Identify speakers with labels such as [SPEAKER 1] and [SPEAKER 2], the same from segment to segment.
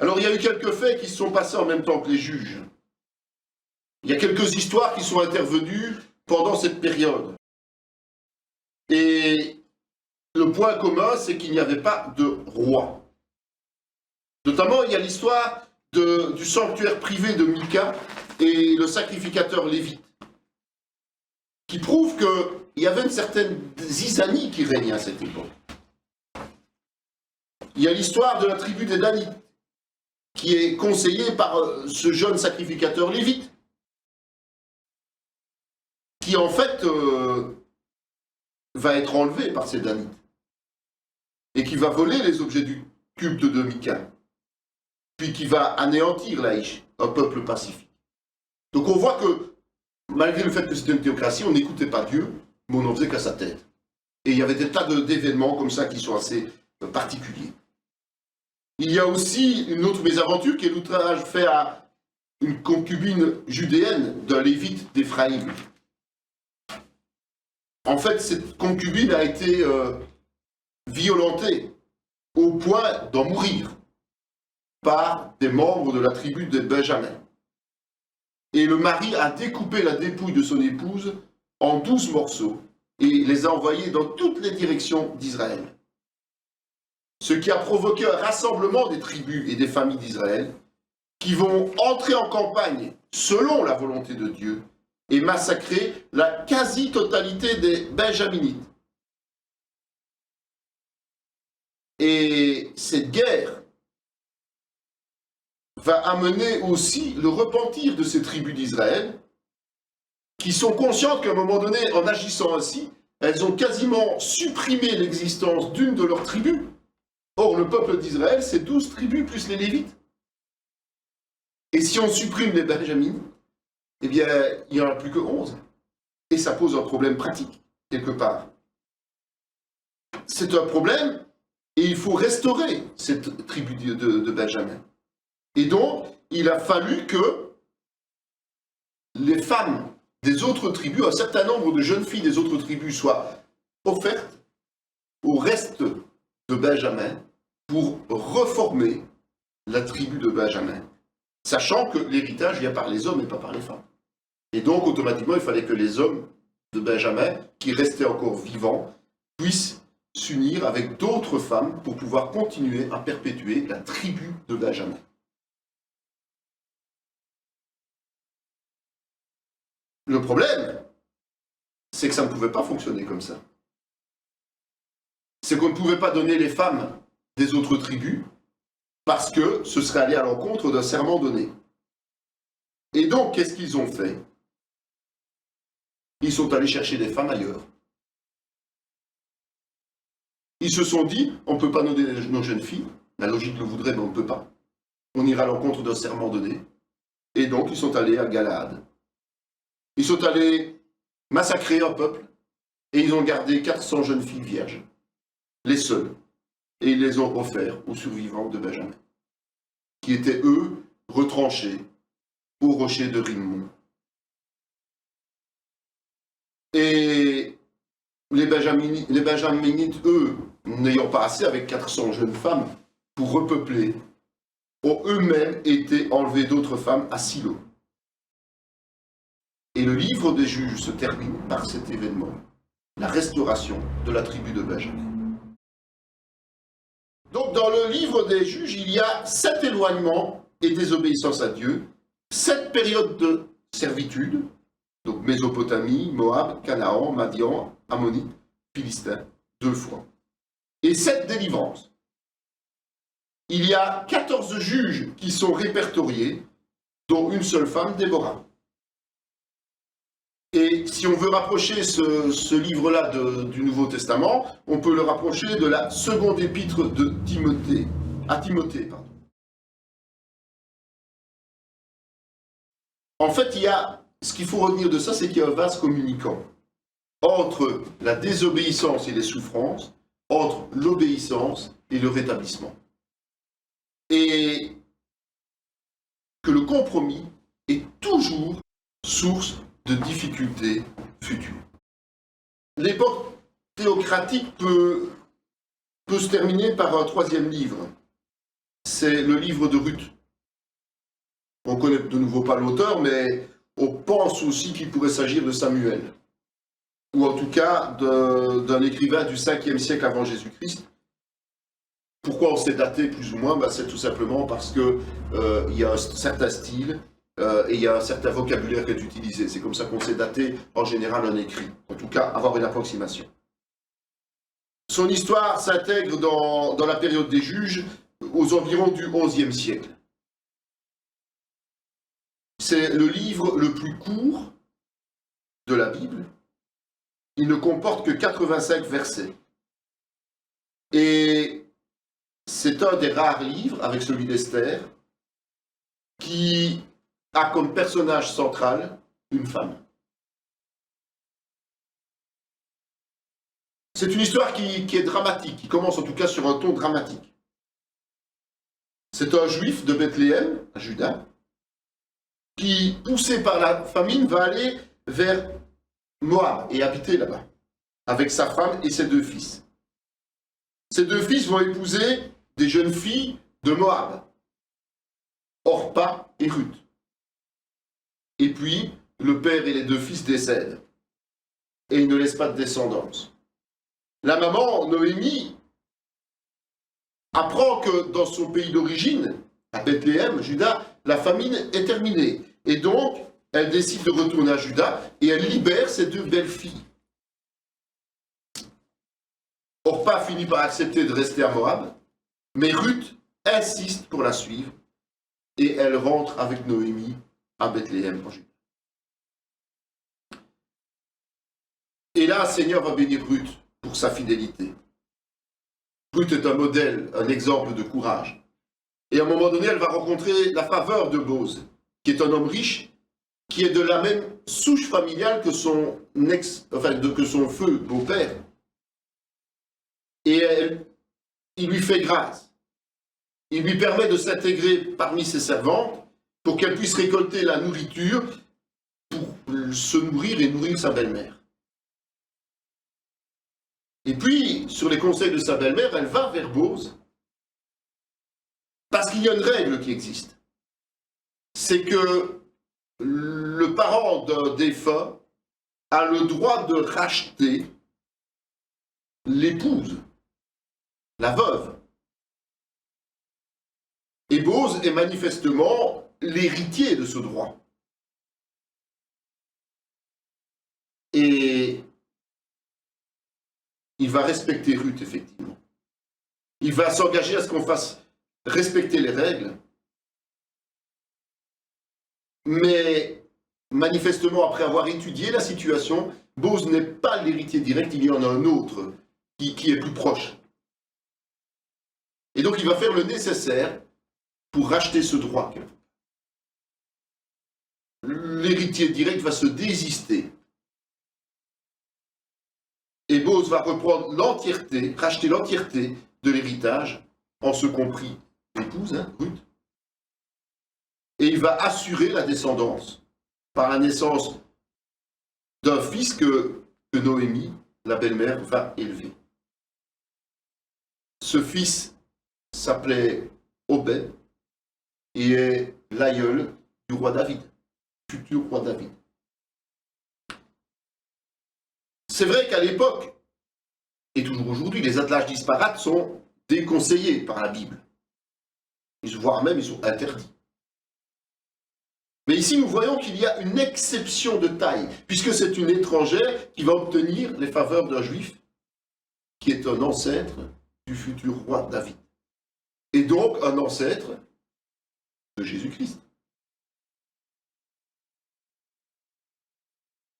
[SPEAKER 1] Alors il y a eu quelques faits qui se sont passés en même temps que les juges. Il y a quelques histoires qui sont intervenues pendant cette période. Et le point commun, c'est qu'il n'y avait pas de roi. Notamment, il y a l'histoire du sanctuaire privé de Mika et le sacrificateur Lévite, qui prouve qu'il y avait une certaine zizanie qui régnait à cette époque. Il y a l'histoire de la tribu des Danites, qui est conseillée par ce jeune sacrificateur Lévite, qui en fait va être enlevé par ces Danites, et qui va voler les objets du culte de Mika, puis qui va anéantir l'Aïch, un peuple pacifique. Donc on voit que, malgré le fait que c'était une théocratie, on n'écoutait pas Dieu, mais on n'en faisait qu'à sa tête. Et il y avait des tas d'événements comme ça qui sont assez particuliers. Il y a aussi une autre mésaventure qui est l'outrage fait à une concubine judéenne d'un lévite d'Éphraïm. En fait, cette concubine a été violentée au point d'en mourir par des membres de la tribu de Benjamin. Et le mari a découpé la dépouille de son épouse en 12 morceaux et les a envoyés dans toutes les directions d'Israël. Ce qui a provoqué un rassemblement des tribus et des familles d'Israël qui vont entrer en campagne selon la volonté de Dieu et massacrer la quasi-totalité des Benjaminites. Et cette guerre va amener aussi le repentir de ces tribus d'Israël, qui sont conscientes qu'à un moment donné, en agissant ainsi, elles ont quasiment supprimé l'existence d'une de leurs tribus. Or, le peuple d'Israël, c'est 12 tribus plus les Lévites. Et si on supprime les Benjamins, eh bien, il n'y en a plus que 11. Et ça pose un problème pratique, quelque part. C'est un problème, et il faut restaurer cette tribu de Benjamin. Et donc, il a fallu que les femmes des autres tribus, un certain nombre de jeunes filles des autres tribus soient offertes au reste de Benjamin pour reformer la tribu de Benjamin, sachant que l'héritage vient par les hommes et pas par les femmes. Et donc, automatiquement, il fallait que les hommes de Benjamin, qui restaient encore vivants, puissent s'unir avec d'autres femmes pour pouvoir continuer à perpétuer la tribu de Benjamin. Le problème, c'est que ça ne pouvait pas fonctionner comme ça. C'est qu'on ne pouvait pas donner les femmes des autres tribus parce que ce serait allé à l'encontre d'un serment donné. Et donc, qu'est-ce qu'ils ont fait? Ils sont allés chercher des femmes ailleurs. Ils se sont dit, on ne peut pas donner nos jeunes filles, la logique le voudrait, mais on ne peut pas. On ira à l'encontre d'un serment donné. Et donc, ils sont allés à Galaad. Ils sont allés massacrer un peuple et ils ont gardé 400 jeunes filles vierges, les seules, et ils les ont offerts aux survivants de Benjamin, qui étaient eux retranchés au rocher de Rimmon. Et les Benjaminites, eux, n'ayant pas assez avec 400 jeunes femmes pour repeupler, ont eux-mêmes été enlevés d'autres femmes à Silo. Et le livre des juges se termine par cet événement, la restauration de la tribu de Benjamin. Donc dans le livre des juges, il y a 7 éloignements et désobéissance à Dieu, 7 périodes de servitude, donc Mésopotamie, Moab, Canaan, Madian, Ammonite, Philistins, 2 fois, et 7 délivrances. Il y a 14 juges qui sont répertoriés, dont une seule femme, Déborah. Et si on veut rapprocher ce livre-là du Nouveau Testament, on peut le rapprocher de la seconde épître de Timothée, à Timothée. En fait, ce qu'il faut retenir de ça, c'est qu'il y a un vase communicant entre la désobéissance et les souffrances, entre l'obéissance et le rétablissement. Et que le compromis est toujours source de difficultés futures. L'époque théocratique peut se terminer par un troisième livre, c'est le livre de Ruth. On ne connaît de nouveau pas l'auteur, mais on pense aussi qu'il pourrait s'agir de Samuel, ou en tout cas d'un écrivain du 5e siècle avant Jésus-Christ. Pourquoi on s'est daté plus ou moins? C'est tout simplement parce qu'il y a un certain style et il y a un certain vocabulaire qui est utilisé. C'est comme ça qu'on s'est daté en général un écrit, en tout cas avoir une approximation. Son histoire s'intègre dans la période des juges aux environs du XIe siècle. C'est le livre le plus court de la Bible. Il ne comporte que 85 versets. Et c'est un des rares livres, avec celui d'Esther, qui a comme personnage central une femme. C'est une histoire qui est dramatique, qui commence en tout cas sur un ton dramatique. C'est un juif de Bethléem, à Juda, qui, poussé par la famine, va aller vers Moab et habiter là-bas, avec sa femme et ses 2 fils. Ces 2 fils vont épouser des jeunes filles de Moab, Orpa et Ruth. Et puis, le père et les 2 fils décèdent, et ils ne laissent pas de descendance. La maman, Noémie, apprend que dans son pays d'origine, à Bethléem, Juda, la famine est terminée. Et donc, elle décide de retourner à Juda et elle libère ses 2 belles filles. Orpa finit par accepter de rester à Moab, mais Ruth insiste pour la suivre et elle rentre avec Noémie à Bethléem en Juda. Et là, Seigneur va bénir Ruth pour sa fidélité. Ruth est un modèle, un exemple de courage. Et à un moment donné, elle va rencontrer la faveur de Boz, qui est un homme riche, qui est de la même souche familiale que son feu beau-père. Et il lui fait grâce. Il lui permet de s'intégrer parmi ses servantes pour qu'elle puisse récolter la nourriture pour se nourrir et nourrir sa belle-mère. Et puis, sur les conseils de sa belle-mère, elle va vers Boz, parce qu'il y a une règle qui existe. C'est que le parent d'un défunt a le droit de racheter l'épouse, la veuve. Et Boz est manifestement l'héritier de ce droit. Et il va respecter Ruth, effectivement. Il va s'engager à ce qu'on fasse respecter les règles. Mais manifestement, après avoir étudié la situation, Boz n'est pas l'héritier direct, il y en a un autre qui est plus proche. Et donc il va faire le nécessaire pour racheter ce droit. L'héritier direct va se désister. Et Boz va reprendre l'entièreté, racheter l'entièreté de l'héritage, en ce compris l'épouse, Ruth. Et il va assurer la descendance par la naissance d'un fils que Noémie, la belle-mère, va élever. Ce fils s'appelait Obed et est l'aïeul du roi David, futur roi David. C'est vrai qu'à l'époque, et toujours aujourd'hui, les attelages disparates sont déconseillés par la Bible. Voire même, ils sont interdits. Mais ici, nous voyons qu'il y a une exception de taille, puisque c'est une étrangère qui va obtenir les faveurs d'un juif, qui est un ancêtre du futur roi David. Et donc, un ancêtre de Jésus-Christ.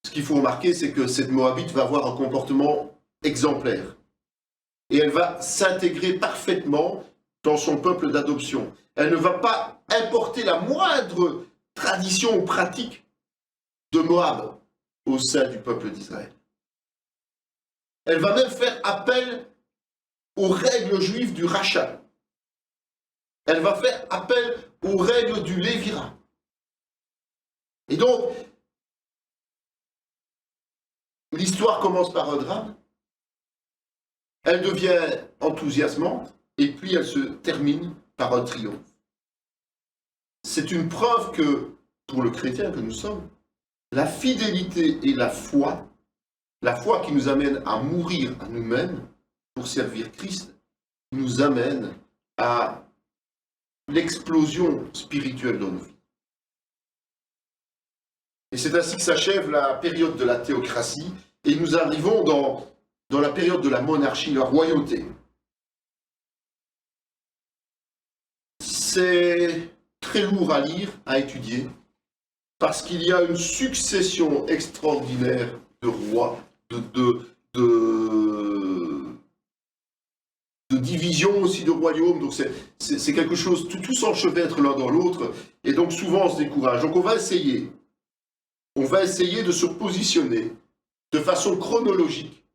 [SPEAKER 1] Ce qu'il faut remarquer, c'est que cette Moabite va avoir un comportement exemplaire. Et elle va s'intégrer parfaitement dans son peuple d'adoption. Elle ne va pas importer la moindre tradition ou pratique de Moab au sein du peuple d'Israël. Elle va même faire appel aux règles juives du rachat. Elle va faire appel aux règles du lévira. Et donc, l'histoire commence par un drame, elle devient enthousiasmante, et puis elle se termine par un triomphe. C'est une preuve que, pour le chrétien que nous sommes, la fidélité et la foi qui nous amène à mourir à nous-mêmes pour servir Christ, nous amène à l'explosion spirituelle dans nos vies. Et c'est ainsi que s'achève la période de la théocratie, et nous arrivons dans la période de la monarchie, la royauté. C'est très lourd à lire, à étudier, parce qu'il y a une succession extraordinaire de rois, de divisions aussi de royaumes, donc c'est quelque chose, tout s'enchevêtre l'un dans l'autre, et donc souvent on se décourage. Donc on va essayer de se positionner de façon chronologique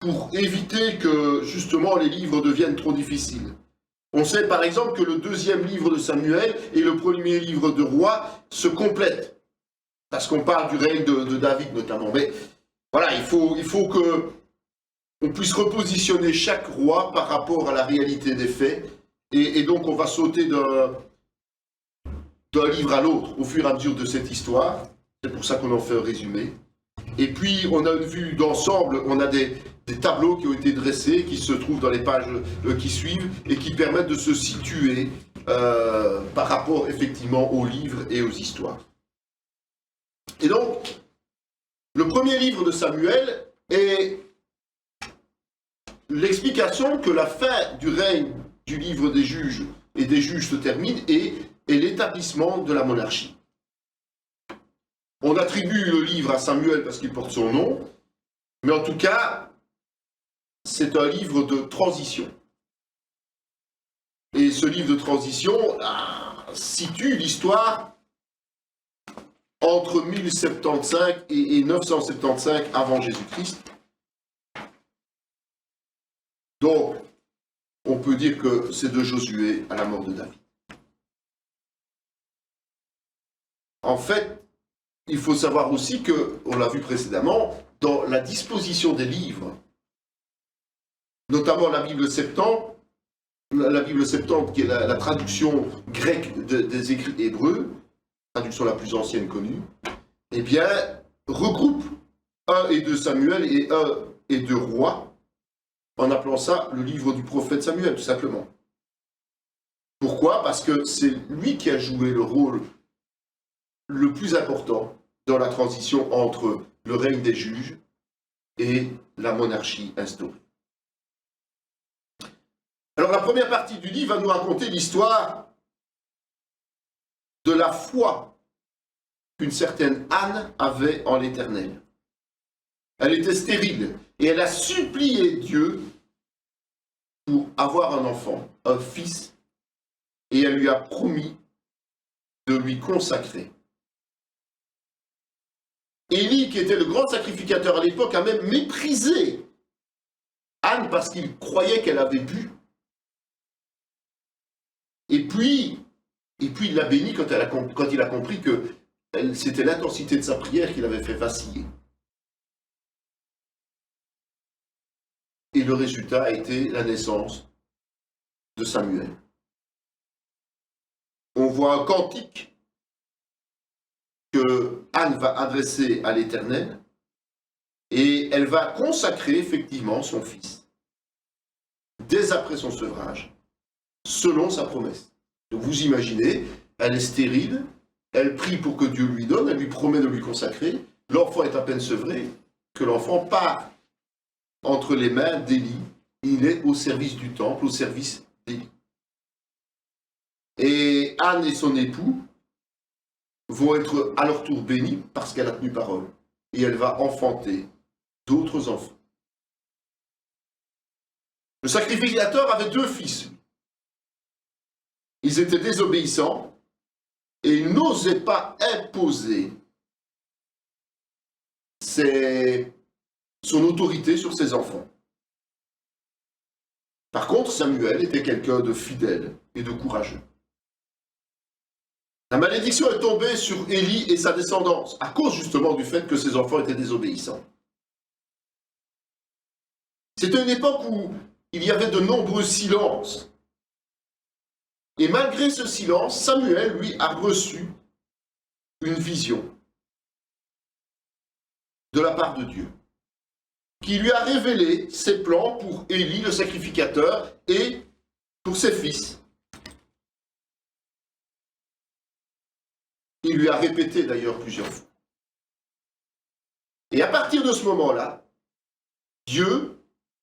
[SPEAKER 1] pour éviter que justement les livres deviennent trop difficiles. On sait par exemple que le deuxième livre de Samuel et le premier livre de Rois se complètent, parce qu'on parle du règne de David notamment. Mais voilà, il faut que on puisse repositionner chaque roi par rapport à la réalité des faits, et donc on va sauter d'un livre à l'autre au fur et à mesure de cette histoire. C'est pour ça qu'on en fait un résumé. Et puis on a une vue d'ensemble, on a des tableaux qui ont été dressés, qui se trouvent dans les pages qui suivent, et qui permettent de se situer par rapport effectivement aux livres et aux histoires. Et donc, le premier livre de Samuel est l'explication que la fin du règne du livre des juges et des juges se termine, et l'établissement de la monarchie. On attribue le livre à Samuel parce qu'il porte son nom, mais en tout cas, c'est un livre de transition. Et ce livre de transition situe l'histoire entre 1075 et 975 avant Jésus-Christ. Donc, on peut dire que c'est de Josué à la mort de David. En fait, il faut savoir aussi que, on l'a vu précédemment, dans la disposition des livres, notamment la Bible Septante qui est la traduction grecque des écrits hébreux, traduction la plus ancienne connue, eh bien, regroupe 1 et 2 Samuel et 1 et 2 Rois, en appelant ça le livre du prophète Samuel, tout simplement. Pourquoi? Parce que c'est lui qui a joué le rôle le plus important dans la transition entre le règne des juges et la monarchie instaurée. Alors la première partie du livre va nous raconter l'histoire de la foi qu'une certaine Anne avait en l'Éternel. Elle était stérile et elle a supplié Dieu pour avoir un enfant, un fils, et elle lui a promis de lui consacrer. Élie, qui était le grand sacrificateur à l'époque, a même méprisé Anne parce qu'il croyait qu'elle avait bu. Et puis il l'a bénie quand il a compris que c'était l'intensité de sa prière qui l'avait fait vaciller. Et le résultat a été la naissance de Samuel. On voit un cantique que Anne va adresser à l'Éternel, et elle va consacrer effectivement son fils, dès après son sevrage, selon sa promesse. Donc vous imaginez, elle est stérile, elle prie pour que Dieu lui donne, elle lui promet de lui consacrer, l'enfant est à peine sevré, que l'enfant part entre les mains d'Élie, il est au service du temple, au service d'Élie. Et Anne et son époux vont être à leur tour bénis parce qu'elle a tenu parole. Et elle va enfanter d'autres enfants. Le sacrificateur avait 2 fils. Ils étaient désobéissants et il n'osait pas imposer son autorité sur ses enfants. Par contre, Samuel était quelqu'un de fidèle et de courageux. La malédiction est tombée sur Élie et sa descendance, à cause justement du fait que ses enfants étaient désobéissants. C'était une époque où il y avait de nombreux silences Et malgré ce silence, Samuel, lui, a reçu une vision de la part de Dieu, qui lui a révélé ses plans pour Élie, le sacrificateur, et pour ses fils. Il lui a répété d'ailleurs plusieurs fois. Et à partir de ce moment-là, Dieu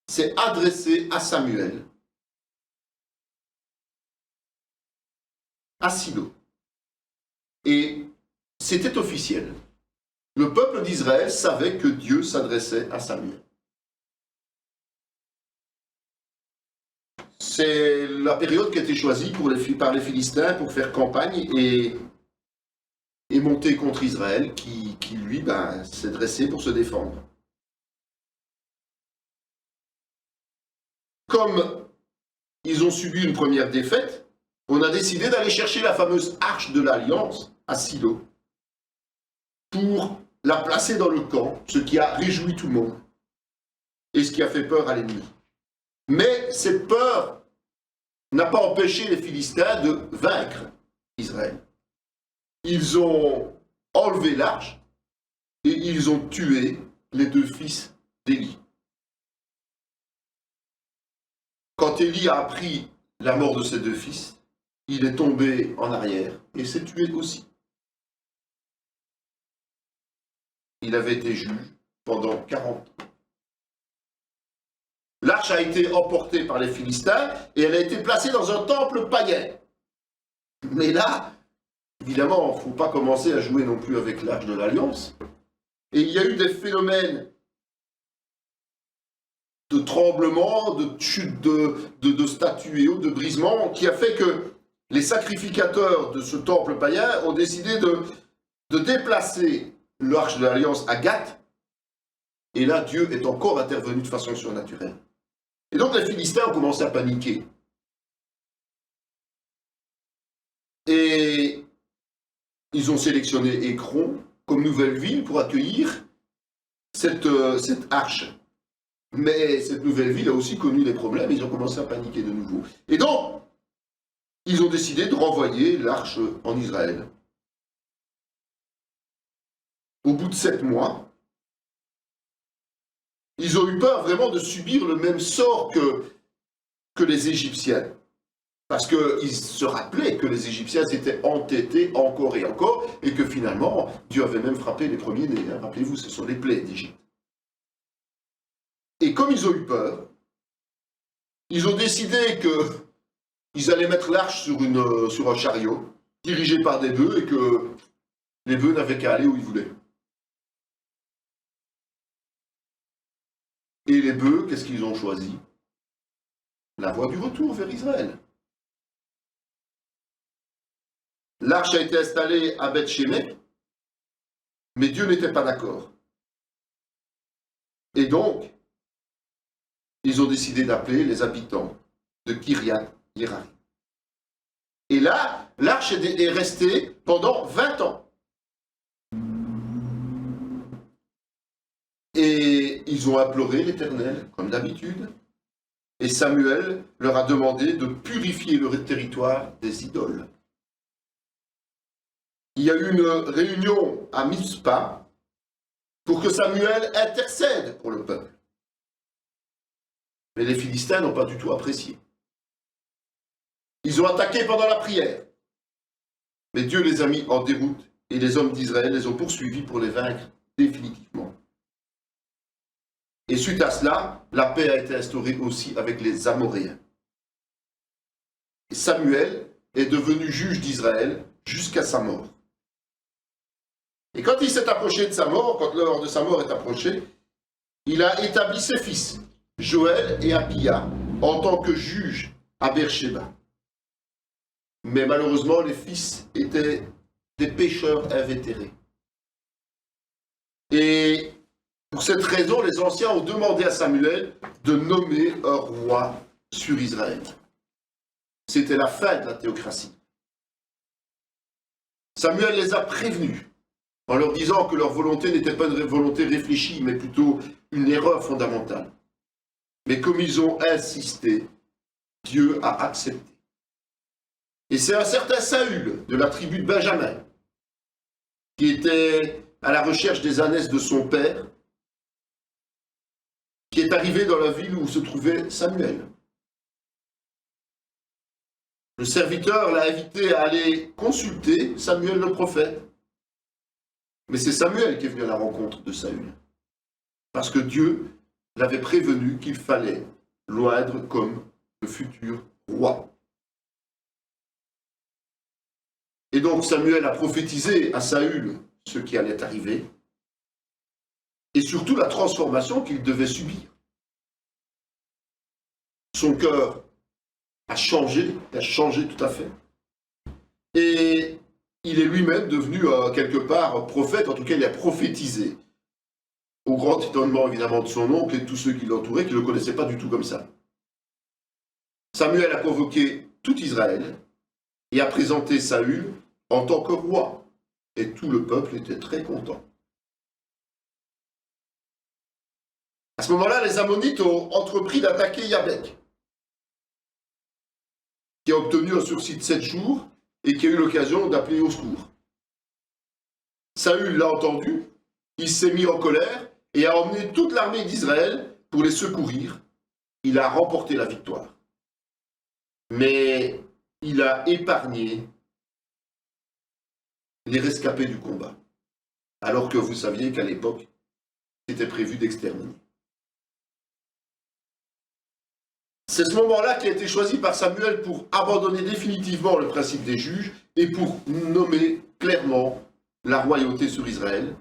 [SPEAKER 1] s'est adressé à Samuel, à Silo. Et c'était officiel. Le peuple d'Israël savait que Dieu s'adressait à Samuel. C'est la période qui a été choisie par les Philistins pour faire campagne et monter contre Israël, qui lui, s'est dressé pour se défendre. Comme ils ont subi une première défaite, on a décidé d'aller chercher la fameuse arche de l'Alliance à Silo pour la placer dans le camp, ce qui a réjoui tout le monde et ce qui a fait peur à l'ennemi. Mais cette peur n'a pas empêché les Philistins de vaincre Israël. Ils ont enlevé l'arche et ils ont tué les 2 fils d'Élie. Quand Élie a appris la mort de ses 2 fils, il est tombé en arrière et s'est tué aussi. Il avait été juge pendant 40 ans. L'arche a été emportée par les Philistins et elle a été placée dans un temple païen. Mais là, évidemment, il ne faut pas commencer à jouer non plus avec l'arche de l'Alliance. Et il y a eu des phénomènes de tremblements, de chute de statues et autres, de brisements, qui a fait que les sacrificateurs de ce temple païen ont décidé de déplacer l'arche de l'Alliance à Gath. Et là, Dieu est encore intervenu de façon surnaturelle. Et donc les Philistins ont commencé à paniquer. Et ils ont sélectionné Écron comme nouvelle ville pour accueillir cette arche. Mais cette nouvelle ville a aussi connu des problèmes, ils ont commencé à paniquer de nouveau. Et donc, ils ont décidé de renvoyer l'arche en Israël. Au bout de 7 mois, ils ont eu peur vraiment de subir le même sort que les Égyptiens. Parce qu'ils se rappelaient que les Égyptiens s'étaient entêtés encore et encore, et que finalement, Dieu avait même frappé les premiers-nés. Rappelez-vous, ce sont les plaies d'Égypte. Et comme ils ont eu peur, ils ont décidé qu'ils allaient mettre l'arche sur un chariot, dirigé par des bœufs, et que les bœufs n'avaient qu'à aller où ils voulaient. Et les bœufs, qu'est-ce qu'ils ont choisi? La voie du retour vers Israël. L'arche a été installée à Beth-Shemesh, mais Dieu n'était pas d'accord. Et donc, ils ont décidé d'appeler les habitants de Kiriath-Yearim. Et là, l'arche est restée pendant 20 ans. Et ils ont imploré l'Éternel, comme d'habitude. Et Samuel leur a demandé de purifier leur territoire des idoles. Il y a eu une réunion à Mizpa pour que Samuel intercède pour le peuple. Mais les Philistins n'ont pas du tout apprécié. Ils ont attaqué pendant la prière. Mais Dieu les a mis en déroute et les hommes d'Israël les ont poursuivis pour les vaincre définitivement. Et suite à cela, la paix a été instaurée aussi avec les Amoréens. Et Samuel est devenu juge d'Israël jusqu'à sa mort. Et quand il s'est approché de sa mort, quand l'heure de sa mort est approchée, il a établi ses fils, Joël et Abia, en tant que juges à Beersheba. Mais malheureusement, les fils étaient des pécheurs invétérés. Et pour cette raison, les anciens ont demandé à Samuel de nommer un roi sur Israël. C'était la fin de la théocratie. Samuel les a prévenus en leur disant que leur volonté n'était pas une volonté réfléchie, mais plutôt une erreur fondamentale. Mais comme ils ont insisté, Dieu a accepté. Et c'est un certain Saül, de la tribu de Benjamin, qui était à la recherche des ânesses de son père, qui est arrivé dans la ville où se trouvait Samuel. Le serviteur l'a invité à aller consulter Samuel le prophète. Mais c'est Samuel qui est venu à la rencontre de Saül. Parce que Dieu l'avait prévenu qu'il fallait l'oindre comme le futur roi. Et donc Samuel a prophétisé à Saül ce qui allait arriver, et surtout la transformation qu'il devait subir. Son cœur a changé tout à fait. Et il est lui-même devenu quelque part prophète, en tout cas il a prophétisé. Au grand étonnement évidemment de son oncle et de tous ceux qui l'entouraient, qui ne le connaissaient pas du tout comme ça. Samuel a convoqué tout Israël et a présenté Saül en tant que roi. Et tout le peuple était très content. À ce moment-là, les Ammonites ont entrepris d'attaquer Yabek, qui a obtenu un sursis de 7 jours et qui a eu l'occasion d'appeler au secours. Saül l'a entendu, il s'est mis en colère et a emmené toute l'armée d'Israël pour les secourir. Il a remporté la victoire. Mais il a épargné les rescapés du combat, alors que vous saviez qu'à l'époque, c'était prévu d'exterminer. C'est ce moment-là qui a été choisi par Samuel pour abandonner définitivement le principe des juges et pour nommer clairement la royauté sur Israël.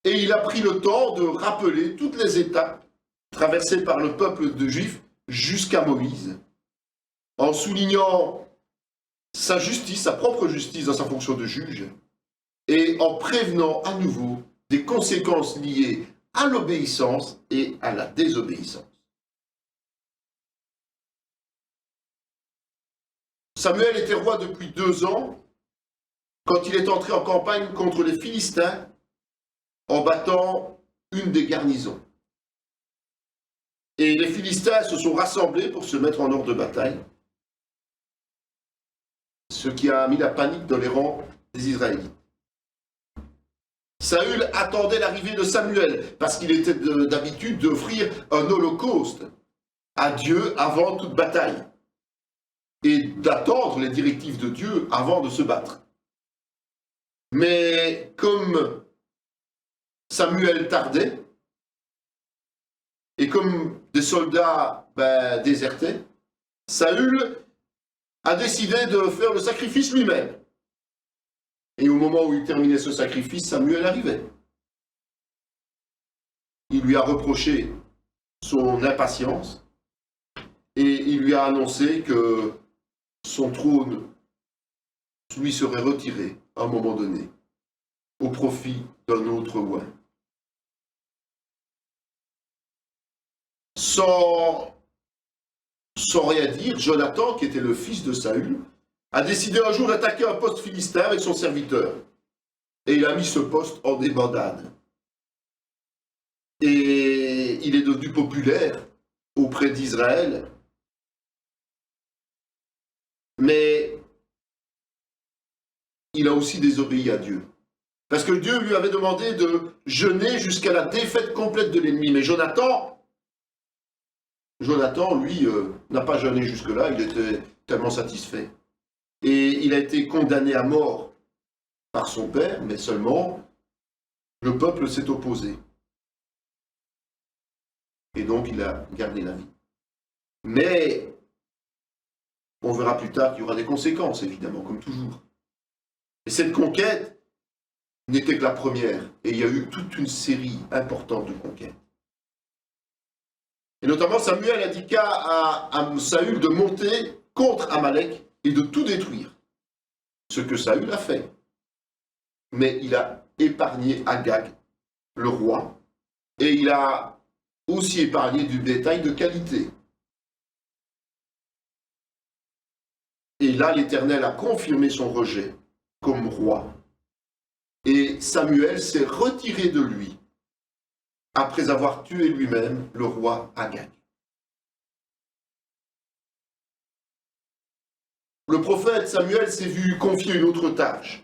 [SPEAKER 1] Et il a pris le temps de rappeler toutes les étapes traversées par le peuple de Juifs jusqu'à Moïse, en soulignant sa justice, sa propre justice dans sa fonction de juge, et en prévenant à nouveau des conséquences liées à l'obéissance et à la désobéissance. Samuel était roi depuis 2 ans quand il est entré en campagne contre les Philistins en battant une des garnisons. Et les Philistins se sont rassemblés pour se mettre en ordre de bataille, ce qui a mis la panique dans les rangs des Israélites. Saül attendait l'arrivée de Samuel, parce qu'il était d'habitude d'offrir un holocauste à Dieu avant toute bataille, et d'attendre les directives de Dieu avant de se battre. Mais comme Samuel tardait, et comme des soldats désertaient, Saül a décidé de faire le sacrifice lui-même. Et au moment où il terminait ce sacrifice, Samuel arrivait. Il lui a reproché son impatience et il lui a annoncé que son trône lui serait retiré à un moment donné au profit d'un autre roi. Sans rien dire, Jonathan, qui était le fils de Saül, a décidé un jour d'attaquer un poste philistin avec son serviteur. Et il a mis ce poste en débandade. Et il est devenu populaire auprès d'Israël. Mais il a aussi désobéi à Dieu. Parce que Dieu lui avait demandé de jeûner jusqu'à la défaite complète de l'ennemi. Mais Jonathan, lui, n'a pas jeûné jusque-là, il était tellement satisfait. Et il a été condamné à mort par son père, mais seulement le peuple s'est opposé. Et donc il a gardé la vie. Mais on verra plus tard qu'il y aura des conséquences, évidemment, comme toujours. Et cette conquête n'était que la première, et il y a eu toute une série importante de conquêtes. Et notamment Samuel indiqua à Saül de monter contre Amalek et de tout détruire. Ce que Saül a fait. Mais il a épargné Agag, le roi, et il a aussi épargné du bétail de qualité. Et là, l'Éternel a confirmé son rejet comme roi. Et Samuel s'est retiré de lui après avoir tué lui-même le roi Agag. le prophète Samuel s'est vu confier une autre tâche,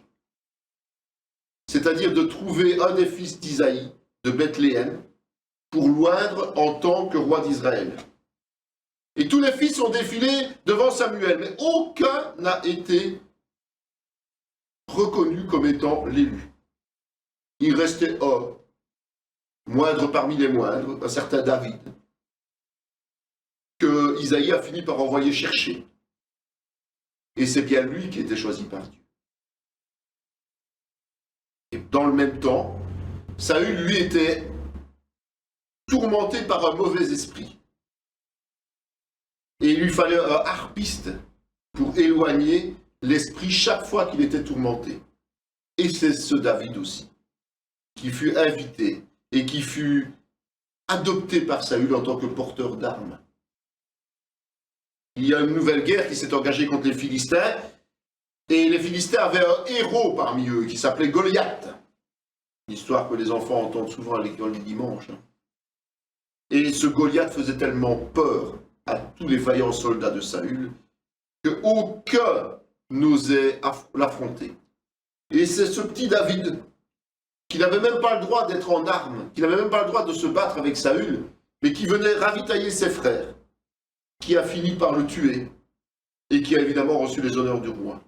[SPEAKER 1] c'est-à-dire de trouver un des fils d'Isaïe, de Bethléem, pour l'oindre en tant que roi d'Israël. Et tous les fils ont défilé devant Samuel, mais aucun n'a été reconnu comme étant l'élu. Il restait un, moindre parmi les moindres, un certain David, que Isaïe a fini par envoyer chercher. Et c'est bien lui qui était choisi par Dieu. Et dans le même temps, Saül, lui, était tourmenté par un mauvais esprit. Et il lui fallait un harpiste pour éloigner l'esprit chaque fois qu'il était tourmenté. Et c'est ce David aussi, qui fut invité et qui fut adopté par Saül en tant que porteur d'armes. Il y a une nouvelle guerre qui s'est engagée contre les Philistins, et les Philistins avaient un héros parmi eux qui s'appelait Goliath. Une histoire que les enfants entendent souvent à l'école du dimanche. Et ce Goliath faisait tellement peur à tous les vaillants soldats de Saül qu'aucun n'osait l'affronter. Et c'est ce petit David, qui n'avait même pas le droit d'être en armes, qui n'avait même pas le droit de se battre avec Saül, mais qui venait ravitailler ses frères, qui a fini par le tuer, et qui a évidemment reçu les honneurs du roi.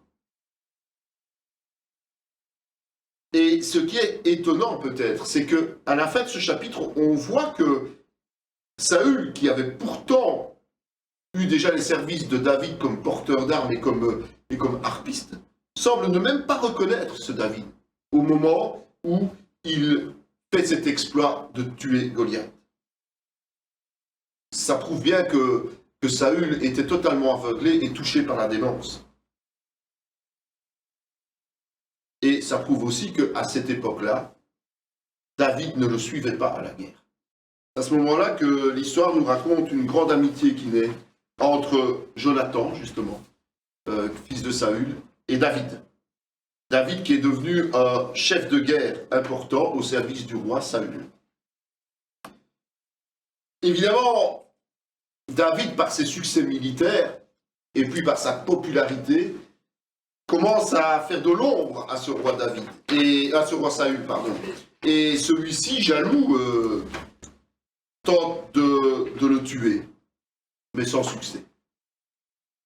[SPEAKER 1] Et ce qui est étonnant peut-être, c'est qu'à la fin de ce chapitre, on voit que Saül, qui avait pourtant eu déjà les services de David comme porteur d'armes et comme harpiste, semble ne même pas reconnaître ce David au moment où il fait cet exploit de tuer Goliath. Ça prouve bien que Saül était totalement aveuglé et touché par la démence. Et ça prouve aussi qu'à cette époque-là, David ne le suivait pas à la guerre. C'est à ce moment-là que l'histoire nous raconte une grande amitié qui naît entre Jonathan, justement, fils de Saül, et David. David qui est devenu un chef de guerre important au service du roi Saül. Évidemment, David, par ses succès militaires, et puis par sa popularité, commence à faire de l'ombre à ce roi David, et à ce roi Saül, pardon. Et celui-ci, jaloux, tente de le tuer, mais sans succès.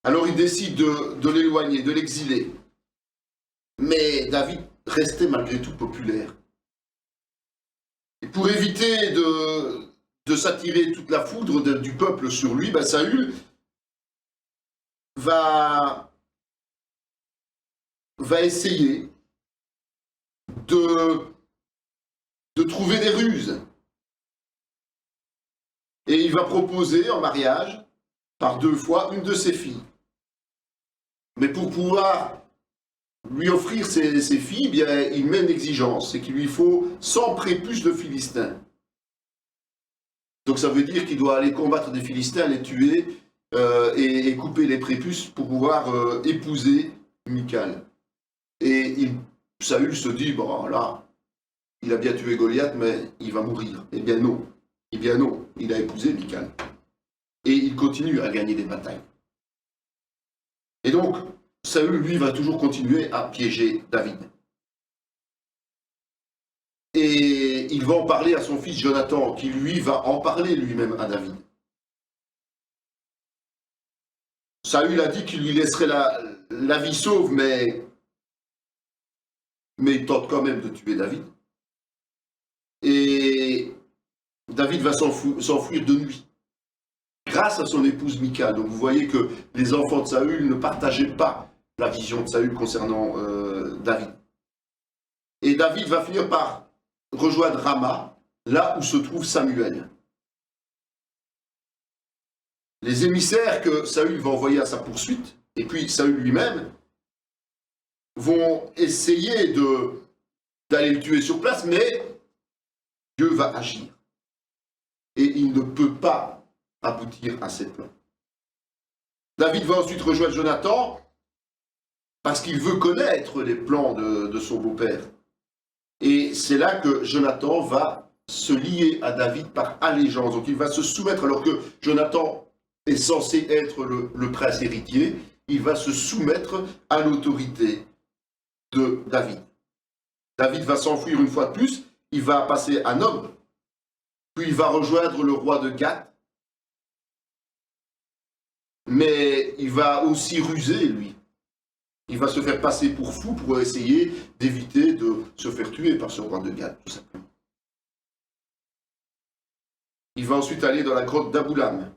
[SPEAKER 1] Alors il décide de l'éloigner, de l'exiler. Mais David restait malgré tout populaire. Et pour éviter de s'attirer toute la foudre du peuple sur lui, Saül va essayer de trouver des ruses. Et il va proposer en mariage, par 2 fois, une de ses filles. Mais pour pouvoir lui offrir ses filles, bien, il met une exigence, c'est qu'il lui faut 100 prépuces de Philistins. Donc ça veut dire qu'il doit aller combattre des Philistins, les tuer et couper les prépuces pour pouvoir épouser Michal. Et Saül se dit, bon là, il a bien tué Goliath, mais il va mourir. Eh bien non, il a épousé Michal. Et il continue à gagner des batailles. Et donc, Saül, lui, va toujours continuer à piéger David. Et il va en parler à son fils Jonathan, qui lui va en parler lui-même à David. Saül a dit qu'il lui laisserait la vie sauve, mais il tente quand même de tuer David. Et David va s'enfuir de nuit, grâce à son épouse Michal. Donc vous voyez que les enfants de Saül ne partageaient pas la vision de Saül concernant David. Et David va finir par rejoindre Rama, là où se trouve Samuel. Les émissaires que Saül va envoyer à sa poursuite, et puis Saül lui-même, vont essayer d'aller le tuer sur place, mais Dieu va agir. Et il ne peut pas aboutir à ses plans. David va ensuite rejoindre Jonathan, parce qu'il veut connaître les plans de son beau-père. Et c'est là que Jonathan va se lier à David par allégeance. Donc il va se soumettre, alors que Jonathan est censé être le prince héritier, il va se soumettre à l'autorité de David. David va s'enfuir une fois de plus, il va passer à Nob, puis il va rejoindre le roi de Gath, mais il va aussi ruser, lui. Il va se faire passer pour fou pour essayer d'éviter de se faire tuer par ce roi de Gath, tout simplement. Il va ensuite aller dans la grotte d'Aboulam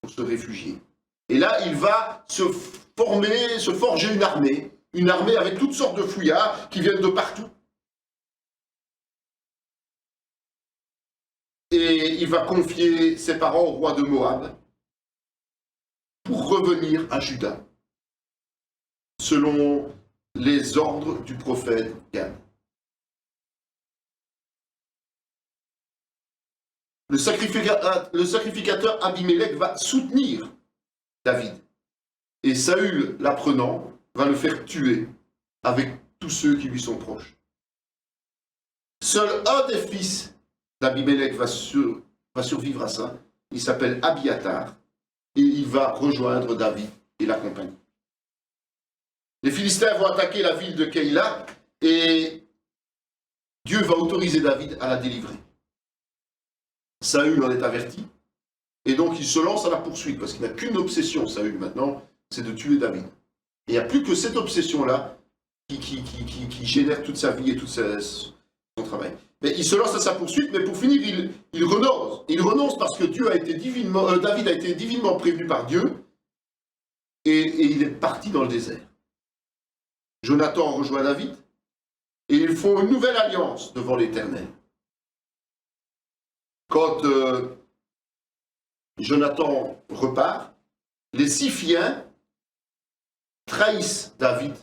[SPEAKER 1] pour se réfugier. Et là, il va se forger une armée avec toutes sortes de fouillards qui viennent de partout. Et il va confier ses parents au roi de Moab pour revenir à Juda, selon les ordres du prophète Gad. Le sacrificateur Abimelech va soutenir David. Et Saül, l'apprenant, va le faire tuer avec tous ceux qui lui sont proches. Seul un des fils d'Abimelech va survivre à ça. Il s'appelle Abiatar. Et il va rejoindre David et l'accompagner. Les Philistins vont attaquer la ville de Keïla et Dieu va autoriser David à la délivrer. Saül en est averti et donc il se lance à la poursuite parce qu'il n'a qu'une obsession, Saül maintenant, c'est de tuer David. Et il n'y a plus que cette obsession-là qui génère toute sa vie et tout son travail. Mais il se lance à sa poursuite, mais pour finir, il renonce. Il renonce parce que David a été divinement prévenu par Dieu et il est parti dans le désert. Jonathan rejoint David et ils font une nouvelle alliance devant l'Éternel. Quand Jonathan repart, les Siphiens trahissent David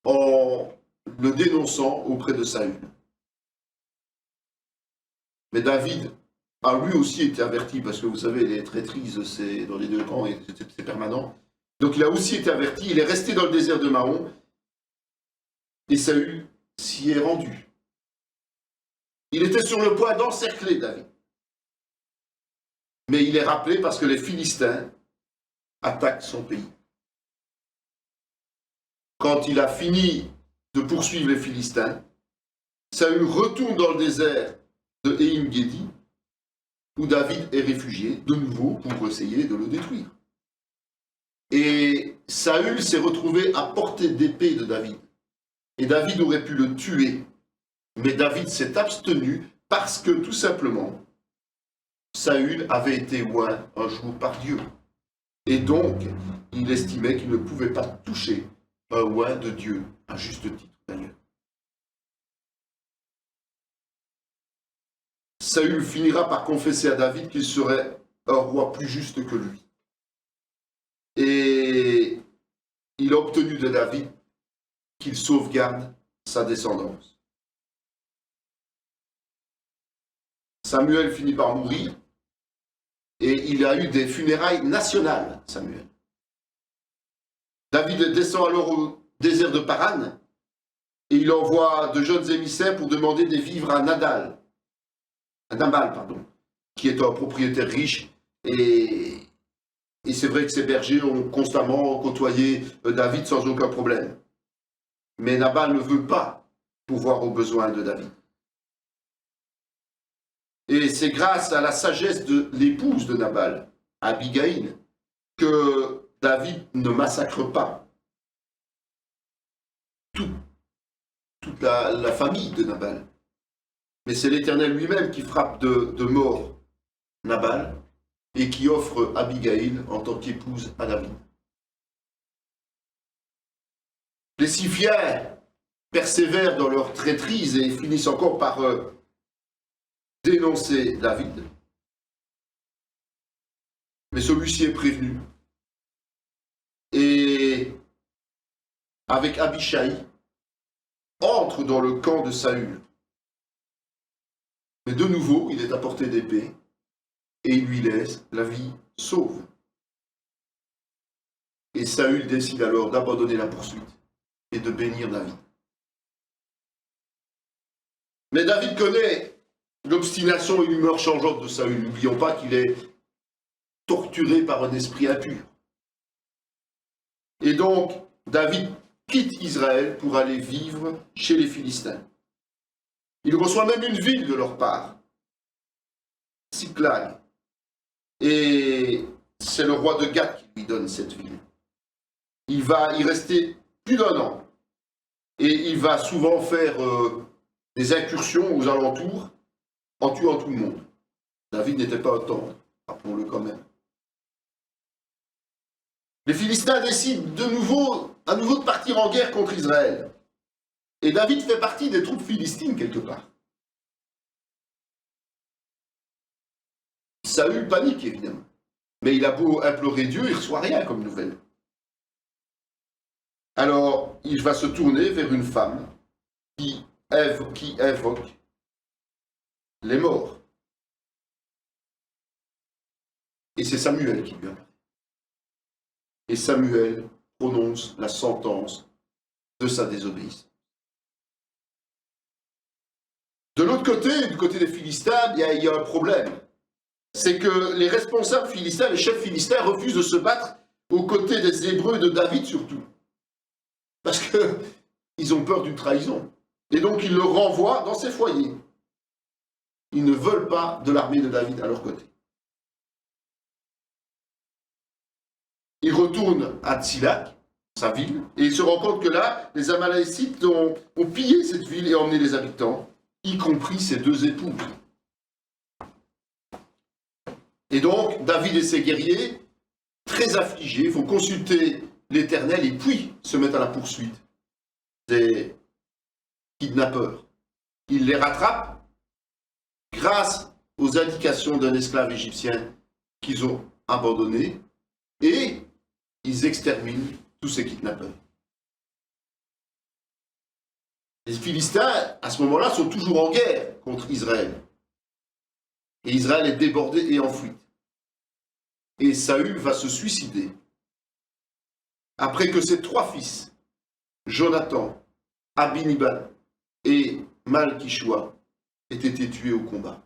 [SPEAKER 1] en le dénonçant auprès de Saül. Mais David a lui aussi été averti, parce que vous savez, les traîtrises, c'est dans les deux camps, et c'est permanent. Donc il a aussi été averti, il est resté dans le désert de Mahon, et Saül s'y est rendu. Il était sur le point d'encercler David. Mais il est rappelé parce que les Philistins attaquent son pays. Quand il a fini de poursuivre les Philistins, Saül retourne dans le désert de En-Gedi, où David est réfugié, de nouveau pour essayer de le détruire. Et Saül s'est retrouvé à portée d'épée de David. Et David aurait pu le tuer, mais David s'est abstenu parce que, tout simplement, Saül avait été oint un jour par Dieu. Et donc, il estimait qu'il ne pouvait pas toucher un oint de Dieu, à juste titre d'ailleurs. Saül finira par confesser à David qu'il serait un roi plus juste que lui. Et il a obtenu de David qu'il sauvegarde sa descendance. Samuel finit par mourir et il a eu des funérailles nationales, Samuel. David descend alors au désert de Paran et il envoie de jeunes émissaires pour demander des vivres à Nabal, qui est un propriétaire riche. Et c'est vrai que ces bergers ont constamment côtoyé David sans aucun problème. Mais Nabal ne veut pas pourvoir aux besoins de David. Et c'est grâce à la sagesse de l'épouse de Nabal, Abigail, que David ne massacre pas toute la famille de Nabal. Mais c'est l'Éternel lui-même qui frappe de mort Nabal et qui offre Abigail en tant qu'épouse à David. Les Siphiens persévèrent dans leur traîtrise et finissent encore par dénoncer David. Mais celui-ci est prévenu. Et avec Abishai, entre dans le camp de Saül. Mais de nouveau, il est à portée d'épée et il lui laisse la vie sauve. Et Saül décide alors d'abandonner la poursuite et de bénir David. Mais David connaît l'obstination et l'humeur changeante de Saül. N'oublions pas qu'il est torturé par un esprit impur. Et donc, David quitte Israël pour aller vivre chez les Philistins. Il reçoit même une ville de leur part, Tsiklag. Et c'est le roi de Gath qui lui donne cette ville. Il va y rester plus d'1 an. Et il va souvent faire des incursions aux alentours en tuant tout le monde. David n'était pas un tendre, rappelons-le quand même. Les Philistins décident à nouveau de partir en guerre contre Israël. Et David fait partie des troupes philistines quelque part. Saül panique évidemment. Mais il a beau implorer Dieu, il ne reçoit rien comme nouvelle. Alors, il va se tourner vers une femme qui invoque les morts. Et c'est Samuel qui lui apparaît. Et Samuel prononce la sentence de sa désobéissance. De l'autre côté, du côté des Philistins, il y a un problème. C'est que les responsables philistins, les chefs philistins, refusent de se battre aux côtés des Hébreux et de David surtout. Parce qu'ils ont peur d'une trahison. Et donc ils le renvoient dans ses foyers. Ils ne veulent pas de l'armée de David à leur côté. Ils retournent à Tsilak, sa ville, et ils se rendent compte que là, les Amalécites ont pillé cette ville et emmené les habitants, y compris ses 2 épouses. Et donc, David et ses guerriers, très affligés, vont consulter l'Éternel et puis se mettent à la poursuite des kidnappeurs. Ils les rattrapent grâce aux indications d'un esclave égyptien qu'ils ont abandonné et ils exterminent tous ces kidnappeurs. Les Philistins, à ce moment-là, sont toujours en guerre contre Israël. Et Israël est débordé et en fuite. Et Saül va se suicider après que ses 3 fils, Jonathan, Abinibal et Malkishua, aient été tués au combat.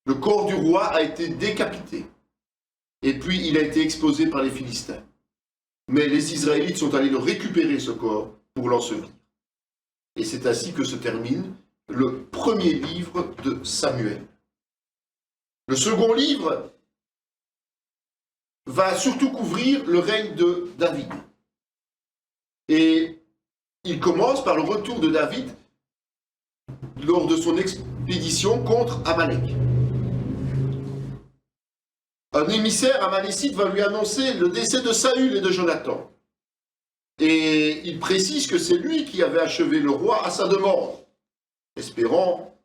[SPEAKER 1] Le corps du roi a été décapité. Et puis il a été exposé par les Philistins. Mais les Israélites sont allés le récupérer, ce corps, pour l'ensevelir. Et c'est ainsi que se termine le premier livre de Samuel. Le second livre va surtout couvrir le règne de David. Et il commence par le retour de David lors de son expédition contre Amalek. Un émissaire amalécite va lui annoncer le décès de Saül et de Jonathan. Et il précise que c'est lui qui avait achevé le roi à sa demande, espérant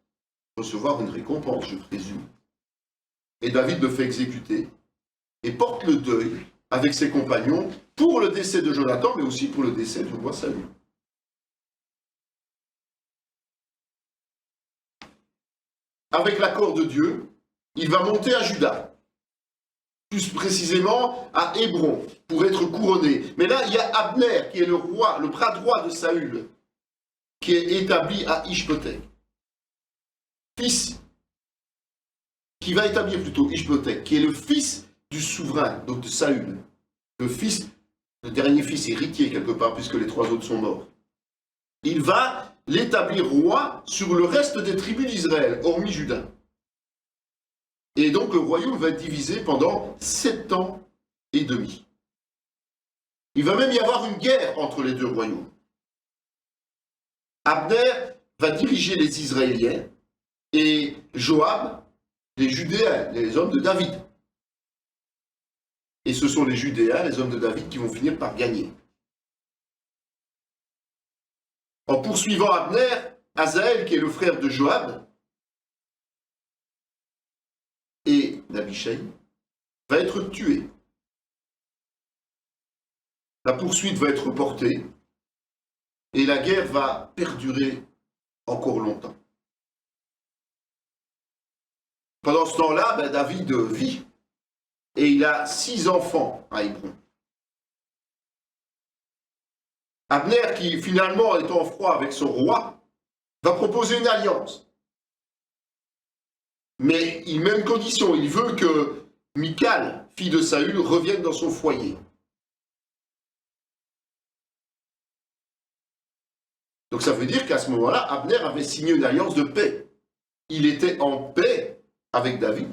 [SPEAKER 1] recevoir une récompense, je présume. Et David le fait exécuter et porte le deuil avec ses compagnons pour le décès de Jonathan, mais aussi pour le décès du roi Saül. Avec l'accord de Dieu, il va monter à Juda, plus précisément à Hébron, pour être couronné. Mais là, il y a Abner, qui est le roi, le bras droit de Saül, qui est établi à Ishbotheth. Qui va établir plutôt Ishbotheth, qui est le fils du souverain, donc de Saül. Le dernier fils héritier quelque part, puisque les 3 autres sont morts. Il va l'établir roi sur le reste des tribus d'Israël, hormis Juda. Et donc le royaume va être divisé pendant 7 ans et demi. Il va même y avoir une guerre entre les 2 royaumes. Abner va diriger les Israéliens et Joab, les Judéens, les hommes de David. Et ce sont les Judéens, les hommes de David, qui vont finir par gagner. En poursuivant Abner, Asaël, qui est le frère de Joab, et d'Abishai, va être tué. La poursuite va être portée, et la guerre va perdurer encore longtemps. Pendant ce temps-là, David vit, et il a 6 enfants à Hébron. Abner, qui finalement est en froid avec son roi, va proposer une alliance. Mais il met une condition, il veut que Michal, fille de Saül, revienne dans son foyer. Donc ça veut dire qu'à ce moment-là, Abner avait signé une alliance de paix. Il était en paix avec David.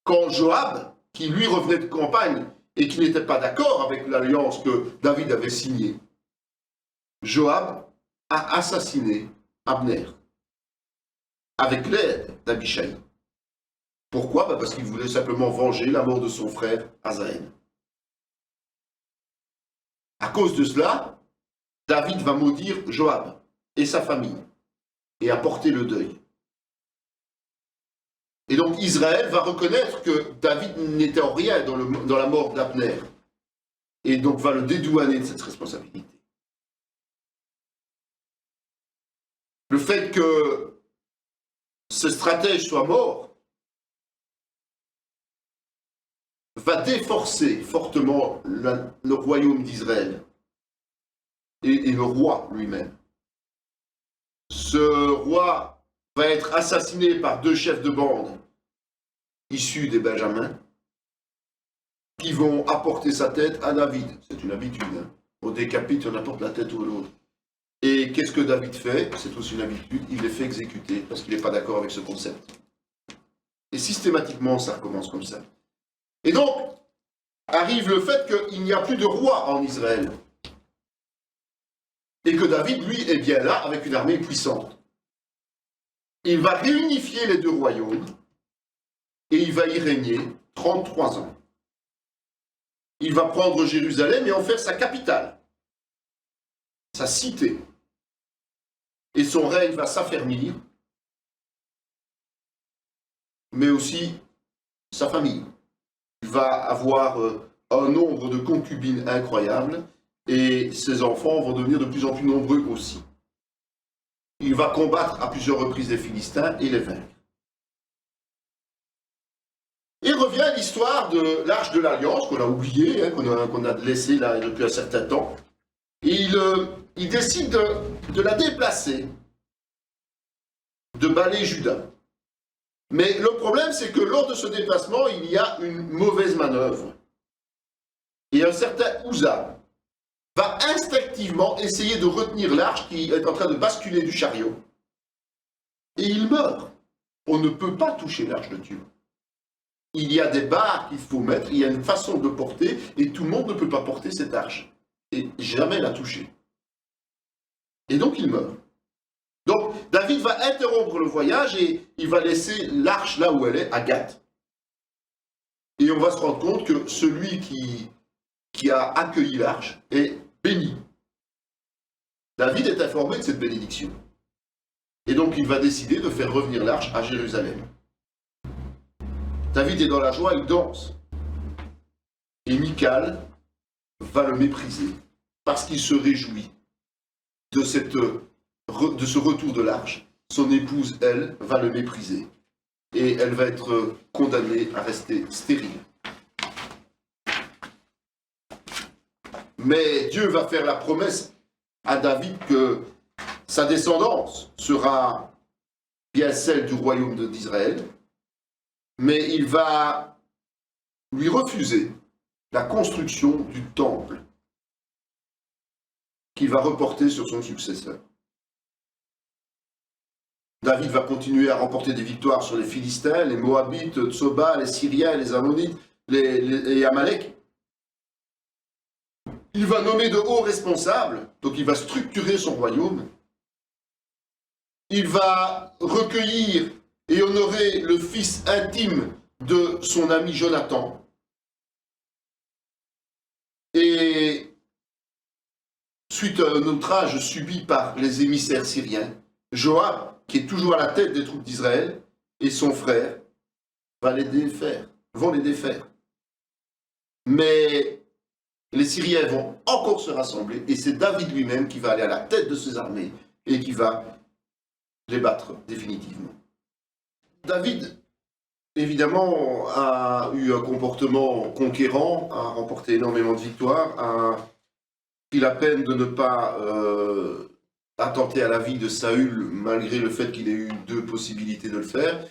[SPEAKER 1] Quand Joab, qui lui revenait de campagne et qui n'était pas d'accord avec l'alliance que David avait signée, Joab a assassiné Abner avec l'aide d'Abishai. Pourquoi? Parce qu'il voulait simplement venger la mort de son frère Asaël. À cause de cela, David va maudire Joab et sa famille et apporter le deuil. Et donc Israël va reconnaître que David n'était en rien dans la mort d'Abner et donc va le dédouaner de cette responsabilité. Le fait que ce stratège soit mort va déforcer fortement le royaume d'Israël et le roi lui-même. Ce roi va être assassiné par 2 chefs de bande issus des Benjamins qui vont apporter sa tête à David. C'est une habitude. On décapite, on apporte la tête ou l'autre. Et qu'est-ce que David fait? C'est aussi une habitude, il les fait exécuter parce qu'il n'est pas d'accord avec ce concept. Et systématiquement, ça recommence comme ça. Et donc, arrive le fait qu'il n'y a plus de roi en Israël. Et que David, lui, est bien là avec une armée puissante. Il va réunifier les 2 royaumes et il va y régner 33 ans. Il va prendre Jérusalem et en faire sa capitale, sa cité. Et son règne va s'affermir, mais aussi sa famille. Il va avoir un nombre de concubines incroyable et ses enfants vont devenir de plus en plus nombreux aussi. Il va combattre à plusieurs reprises les Philistins et les vaincre. Et revient l'histoire de l'Arche de l'Alliance, qu'on a oubliée, qu'on a laissée là depuis un certain temps. Et il décide de la déplacer, de balayer Juda. Mais le problème, c'est que lors de ce déplacement, il y a une mauvaise manœuvre. Et un certain Uza va instinctivement essayer de retenir l'arche qui est en train de basculer du chariot. Et il meurt. On ne peut pas toucher l'arche de Dieu. Il y a des barres qu'il faut mettre, il y a une façon de porter, et tout le monde ne peut pas porter cette arche. Et jamais la toucher. Et donc il meurt. Donc David va interrompre le voyage et il va laisser l'arche là où elle est, à Gath. Et on va se rendre compte que celui qui a accueilli l'arche est béni. David est informé de cette bénédiction. Et donc il va décider de faire revenir l'arche à Jérusalem. David est dans la joie, il danse. Et Michal va le mépriser parce qu'il se réjouit de ce retour de l'arche. Son épouse, elle, va le mépriser. Et elle va être condamnée à rester stérile. Mais Dieu va faire la promesse à David que sa descendance sera bien celle du royaume d'Israël, mais il va lui refuser la construction du temple qu'il va reporter sur son successeur. David va continuer à remporter des victoires sur les Philistins, les Moabites, Tsoba, les Syriens, les Ammonites, les Amalek. Il va nommer de hauts responsables, donc il va structurer son royaume. Il va recueillir et honorer le fils intime de son ami Jonathan. Et suite à un outrage subi par les émissaires syriens, Joab, qui est toujours à la tête des troupes d'Israël, et son frère vont les défaire. Mais les Syriens vont encore se rassembler, et c'est David lui-même qui va aller à la tête de ses armées, et qui va les battre définitivement. David, évidemment, a eu un comportement conquérant, a remporté énormément de victoires, a pris la peine de ne pas attenter à la vie de Saül, malgré le fait qu'il ait eu 2 possibilités de le faire.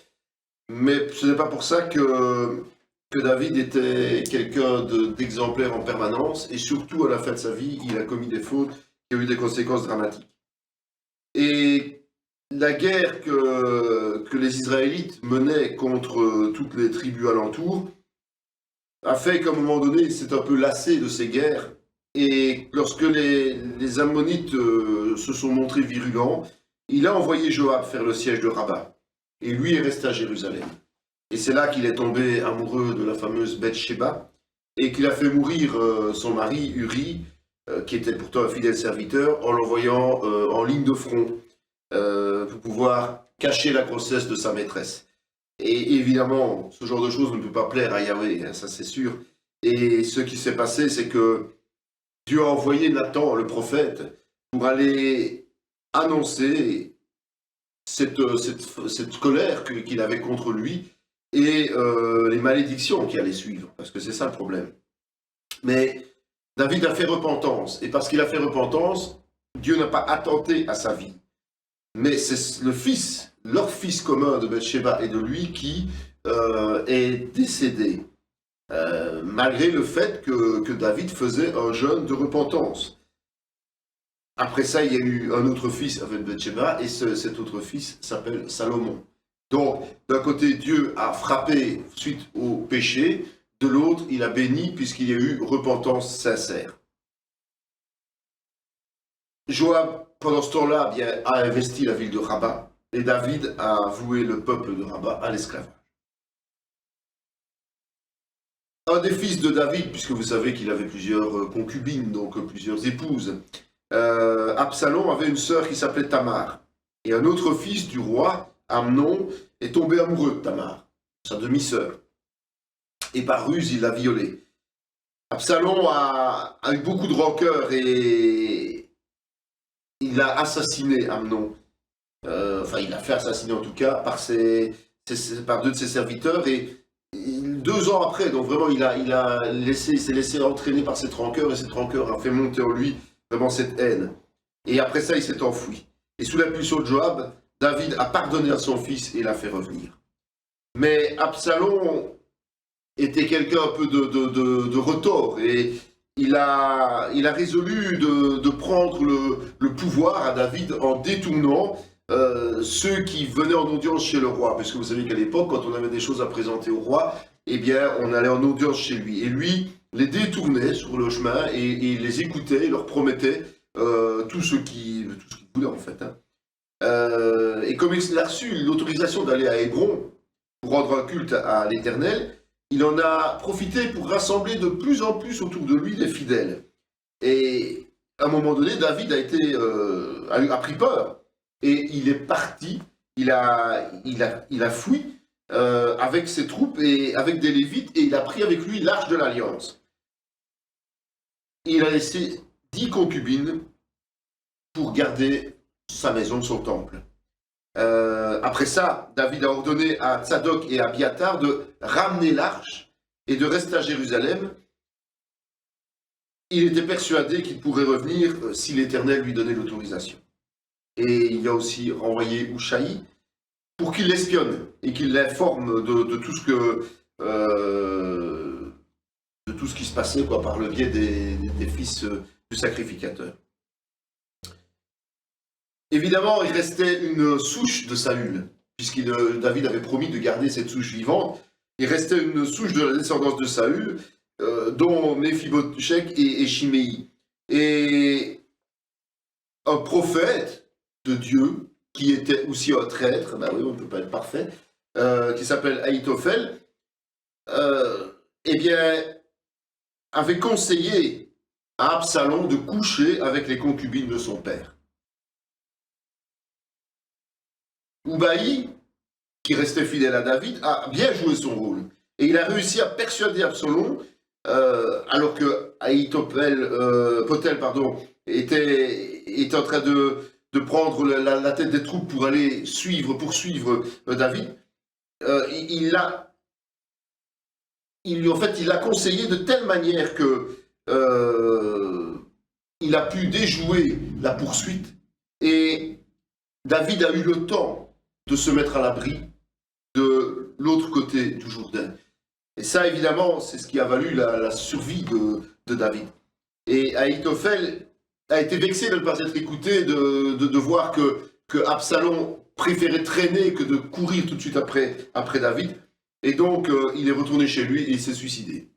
[SPEAKER 1] Mais ce n'est pas pour ça que que David était quelqu'un d'exemplaire en permanence, et surtout à la fin de sa vie, il a commis des fautes qui ont eu des conséquences dramatiques. Et la guerre que les Israélites menaient contre toutes les tribus alentours a fait qu'à un moment donné, il s'est un peu lassé de ces guerres. Et lorsque les Ammonites se sont montrés virulents, il a envoyé Joab faire le siège de Rabat. Et lui est resté à Jérusalem. Et c'est là qu'il est tombé amoureux de la fameuse Bathsheba et qu'il a fait mourir son mari Uri, qui était pourtant un fidèle serviteur, en l'envoyant en ligne de front pour pouvoir cacher la grossesse de sa maîtresse. Et évidemment, ce genre de choses ne peut pas plaire à Yahweh, hein, ça c'est sûr. Et ce qui s'est passé, c'est que Dieu a envoyé Nathan, le prophète, pour aller annoncer cette colère qu'il avait contre lui et les malédictions qui allaient suivre, parce que c'est ça le problème. Mais David a fait repentance, et parce qu'il a fait repentance, Dieu n'a pas attenté à sa vie. Mais c'est leur fils commun de Bathsheba et de lui qui est décédé, malgré le fait que David faisait un jeûne de repentance. Après ça, il y a eu un autre fils avec Bathsheba, et cet autre fils s'appelle Salomon. Donc, d'un côté, Dieu a frappé suite au péché, de l'autre, il a béni puisqu'il y a eu repentance sincère. Joab, pendant ce temps-là, a investi la ville de Rabat, et David a voué le peuple de Rabat à l'esclavage. Un des fils de David, puisque vous savez qu'il avait plusieurs concubines, donc plusieurs épouses, Absalom avait une sœur qui s'appelait Tamar. Et un autre fils du roi, Amnon, est tombé amoureux de Tamar, sa demi-sœur. Et par ruse, il l'a violée. Absalom a eu beaucoup de rancœur et il a assassiné Amnon. Il l'a fait assassiner en tout cas par deux de ses serviteurs. Et 2 ans après, donc vraiment, il s'est laissé entraîner par cette rancœur, et cette rancœur a fait monter en lui vraiment cette haine. Et après ça, il s'est enfoui. Et sous l'impulsion de Joab, David a pardonné à son fils et l'a fait revenir. Mais Absalom était quelqu'un un peu de retors, et il a résolu de prendre le pouvoir à David en détournant ceux qui venaient en audience chez le roi. Parce que vous savez qu'à l'époque, quand on avait des choses à présenter au roi, eh bien, on allait en audience chez lui. Et lui les détournait sur le chemin et il les écoutait, il leur promettait tout ce qu'il voulait en fait. Hein. Et comme il a reçu l'autorisation d'aller à Hébron pour rendre un culte à l'Éternel, il en a profité pour rassembler de plus en plus autour de lui les fidèles. Et à un moment donné, David a pris peur et il est parti, il a fui avec ses troupes et avec des Lévites, et il a pris avec lui l'arche de l'Alliance. Il a laissé 10 concubines pour garder sa maison, son temple. Après ça, David a ordonné à Tsadok et à Abiatar de ramener l'arche et de rester à Jérusalem. Il était persuadé qu'il pourrait revenir si l'Éternel lui donnait l'autorisation. Et il a aussi renvoyé Ushaï pour qu'il l'espionne et qu'il l'informe de tout ce qui se passait par le biais des fils du sacrificateur. Évidemment, il restait une souche de Saül, puisque David avait promis de garder cette souche vivante. Il restait une souche de la descendance de Saül, dont Méphibosheth et Shimei. Et un prophète de Dieu, qui était aussi un traître, ben oui, on ne peut pas être parfait, qui s'appelle Ahitophel, avait conseillé à Absalom de coucher avec les concubines de son père. Oubaï, qui restait fidèle à David, a bien joué son rôle. Et il a réussi à persuader Absalom, alors que Ahitophel, était en train de prendre la tête des troupes pour aller poursuivre David. Il l'a conseillé de telle manière que il a pu déjouer la poursuite, et David a eu le temps de se mettre à l'abri de l'autre côté du Jourdain. Et ça, évidemment, c'est ce qui a valu la survie de David. Et Ahitophel a été vexé de ne pas être écouté, de voir que Absalom préférait traîner que de courir tout de suite après David. Et donc, il est retourné chez lui et il s'est suicidé.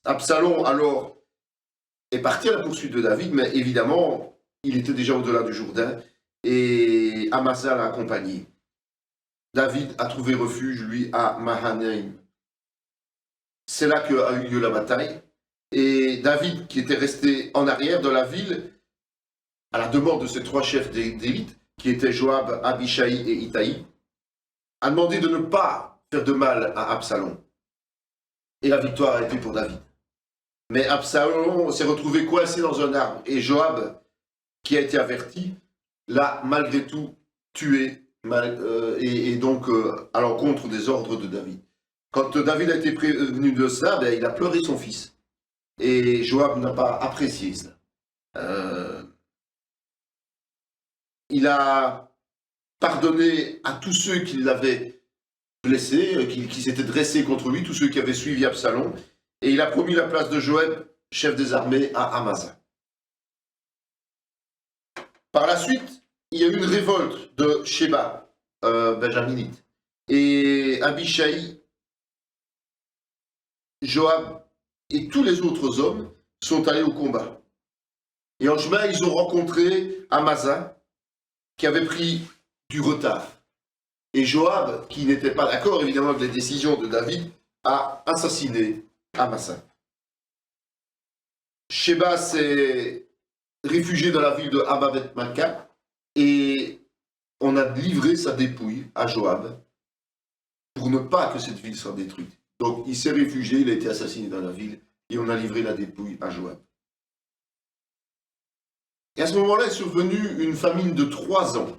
[SPEAKER 1] Absalom, alors, est parti à la poursuite de David, mais évidemment, il était déjà au-delà du Jourdain et Amasa l'a accompagné. David a trouvé refuge, lui, à Mahanaïm. C'est là qu'a eu lieu la bataille. Et David, qui était resté en arrière de la ville, à la demande de ses 3 chefs d'élite, qui étaient Joab, Abishai et Itaï, a demandé de ne pas faire de mal à Absalom. Et la victoire a été pour David. Mais Absalom s'est retrouvé coincé dans un arbre. Et Joab, qui a été averti, l'a malgré tout tué, et donc à l'encontre des ordres de David. Quand David a été prévenu de cela, il a pleuré son fils. Et Joab n'a pas apprécié cela. Il a pardonné à tous ceux qui l'avaient blessé, qui s'étaient dressés contre lui, tous ceux qui avaient suivi Absalom, et il a promis la place de Joab, chef des armées, à Amasa. Par la suite, il y a eu une révolte de Sheba, benjaminite, et Abishai, Joab et tous les autres hommes sont allés au combat. Et en chemin, ils ont rencontré Amasa, qui avait pris du retard. Et Joab, qui n'était pas d'accord évidemment avec les décisions de David, a assassiné Amasa. Sheba s'est réfugié dans la ville de Abavet-Maca et on a livré sa dépouille à Joab pour ne pas que cette ville soit détruite. Donc il s'est réfugié, il a été assassiné dans la ville et on a livré la dépouille à Joab. Et à ce moment-là est survenue une famine de 3 ans.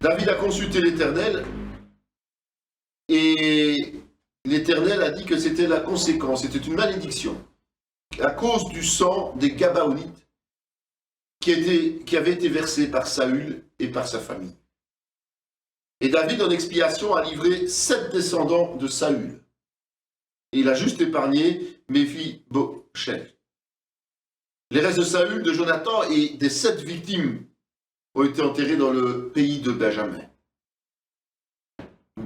[SPEAKER 1] David a consulté l'Éternel et l'Éternel a dit que c'était la conséquence, c'était une malédiction à cause du sang des Gabaonites qui avait été versé par Saül et par sa famille. Et David, en expiation, a livré 7 descendants de Saül. Et il a juste épargné Méphi-Bosheth. Les restes de Saül, de Jonathan et des 7 victimes ont été enterrés dans le pays de Benjamin.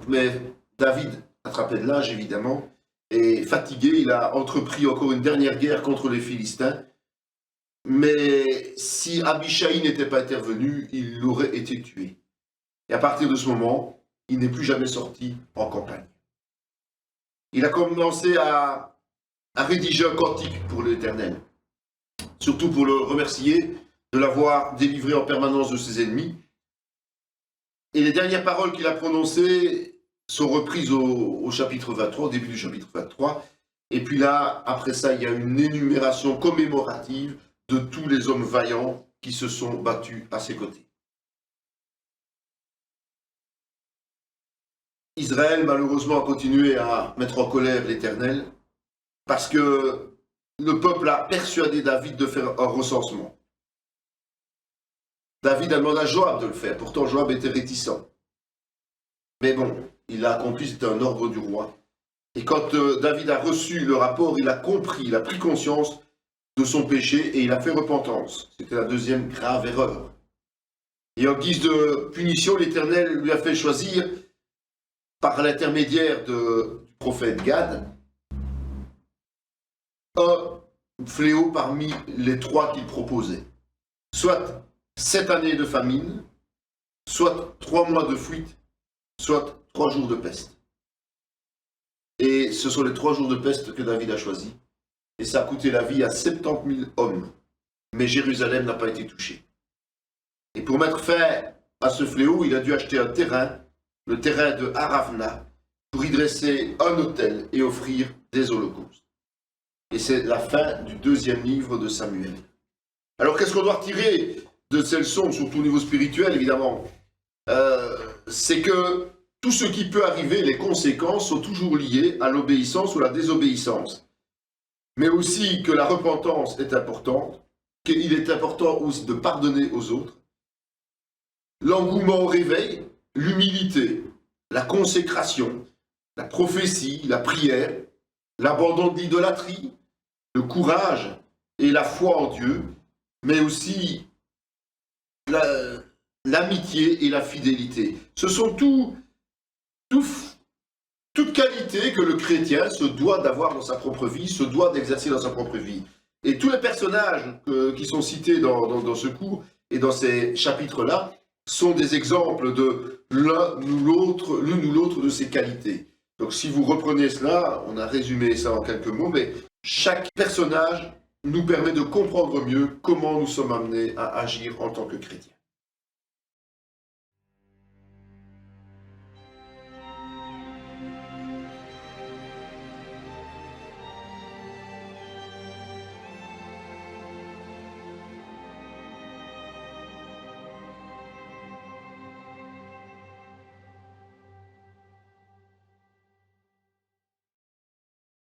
[SPEAKER 1] Mais David, attrapé de l'âge évidemment, et fatigué, il a entrepris encore une dernière guerre contre les Philistins. Mais si Abishai n'était pas intervenu, il aurait été tué. Et à partir de ce moment, il n'est plus jamais sorti en campagne. Il a commencé à rédiger un cantique pour l'Éternel, surtout pour le remercier de l'avoir délivré en permanence de ses ennemis. Et les dernières paroles qu'il a prononcées sont reprises au chapitre 23, au début du chapitre 23. Et puis là, après ça, il y a une énumération commémorative de tous les hommes vaillants qui se sont battus à ses côtés. Israël, malheureusement, a continué à mettre en colère l'Éternel parce que le peuple a persuadé David de faire un recensement. David a demandé à Joab de le faire, pourtant Joab était réticent. Mais bon, il l'a accompli, c'était un ordre du roi. Et quand David a reçu le rapport, il a compris, il a pris conscience de son péché et il a fait repentance. C'était la deuxième grave erreur. Et en guise de punition, l'Éternel lui a fait choisir, par l'intermédiaire du prophète Gad, un fléau parmi les 3 qu'il proposait. Soit 7 années de famine, soit 3 mois de fuite, soit 3 jours de peste. Et ce sont les 3 jours de peste que David a choisis. Et ça a coûté la vie à 70 000 hommes. Mais Jérusalem n'a pas été touchée. Et pour mettre fin à ce fléau, il a dû acheter un terrain, le terrain de Haravna, pour y dresser un autel et offrir des holocaustes. Et c'est la fin du 2e livre de Samuel. Alors qu'est-ce qu'on doit retirer de ces leçons, surtout au niveau spirituel évidemment? C'est que tout ce qui peut arriver, les conséquences sont toujours liées à l'obéissance ou la désobéissance. Mais aussi que la repentance est importante, qu'il est important aussi de pardonner aux autres. L'engouement au réveil, l'humilité, la consécration, la prophétie, la prière, l'abandon de l'idolâtrie, le courage et la foi en Dieu, mais aussi l'amitié et la fidélité. Ce sont toutes qualités que le chrétien se doit d'avoir dans sa propre vie, se doit d'exercer dans sa propre vie. Et tous les personnages qui sont cités dans ce cours et dans ces chapitres-là sont des exemples de l'une ou l'autre de ces qualités. Donc si vous reprenez cela, on a résumé ça en quelques mots, mais chaque personnage nous permet de comprendre mieux comment nous sommes amenés à agir en tant que chrétiens.